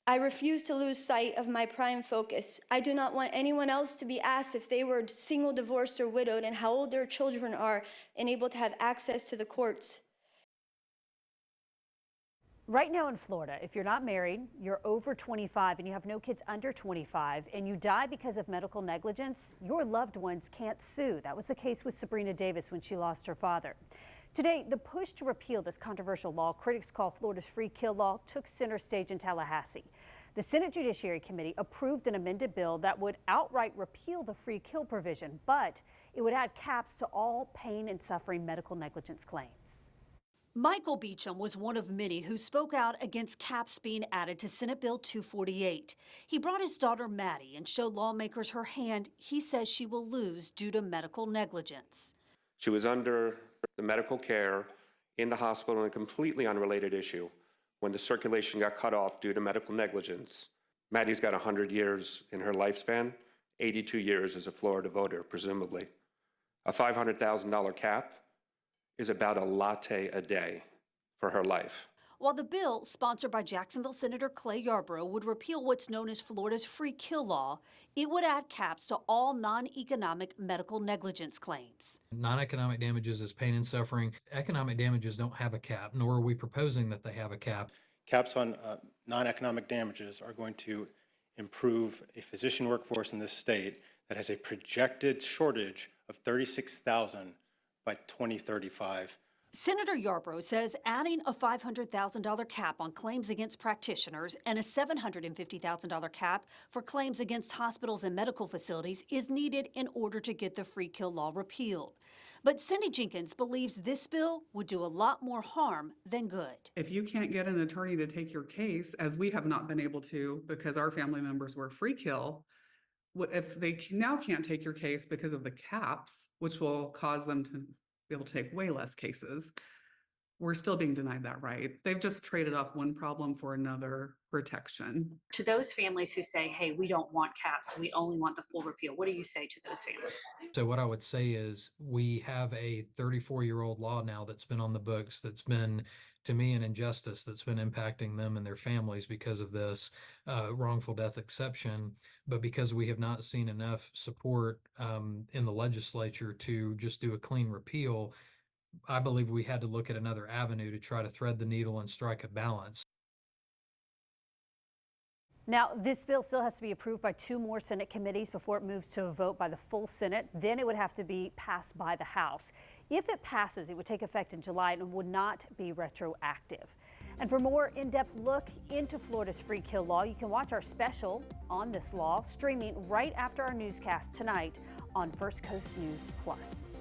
I refuse to lose sight of my prime focus. I do not want anyone else to be asked if they were single, divorced, or widowed and how old their children are and able to have access to the courts. Right now in Florida, if you're not married, you're over 25 and you have no kids under 25 and you die because of medical negligence, your loved ones can't sue. That was the case with Sabrina Davis when she lost her father. Today, the push to repeal this controversial law critics call Florida's free kill law took center stage in Tallahassee. The Senate Judiciary Committee approved an amended bill that would outright repeal the free kill provision, but it would add caps to all pain and suffering medical negligence claims. Michael Beecham was one of many who spoke out against caps being added to Senate Bill 248. He brought his daughter Maddie and showed lawmakers her hand he says she will lose due to medical negligence. She was under the medical care in the hospital on a completely unrelated issue when the circulation got cut off due to medical negligence. Maddie's got 100 years in her lifespan, 82 years as a Florida voter, presumably. A $500,000 cap is about a latte a day for her life. While the bill, sponsored by Jacksonville Senator Clay Yarborough, would repeal what's known as Florida's free kill law, it would add caps to all non-economic medical negligence claims. Non-economic damages is pain and suffering. Economic damages don't have a cap, nor are we proposing that they have a cap. Caps on non-economic damages are going to improve a physician workforce in this state that has a projected shortage of 36,000 by 2035. Senator Yarborough says adding a $500,000 cap on claims against practitioners and a $750,000 cap for claims against hospitals and medical facilities is needed in order to get the free kill law repealed. But Cindy Jenkins believes this bill would do a lot more harm than good. If you can't get an attorney to take your case, as we have not been able to because our family members were free kill, if they now can't take your case because of the caps, which will cause them to be able to take way less cases, we're still being denied that right. They've just traded off one problem for another protection. To those families who say, hey, we don't want caps, we only want the full repeal, what do you say to those families? So what I would say is we have a 34-year-old law now that's been on the books that's been, to me, an injustice that's been impacting them and their families because of this wrongful death exception. But because we have not seen enough support in the legislature to just do a clean repeal, I believe we had to look at another avenue to try to thread the needle and strike a balance. Now, this bill still has to be approved by 2 more Senate committees before it moves to a vote by the full Senate. Then it would have to be passed by the House. If it passes, it would take effect in July and would not be retroactive. And for more in-depth look into Florida's free kill law, you can watch our special on this law streaming right after our newscast tonight on First Coast News Plus.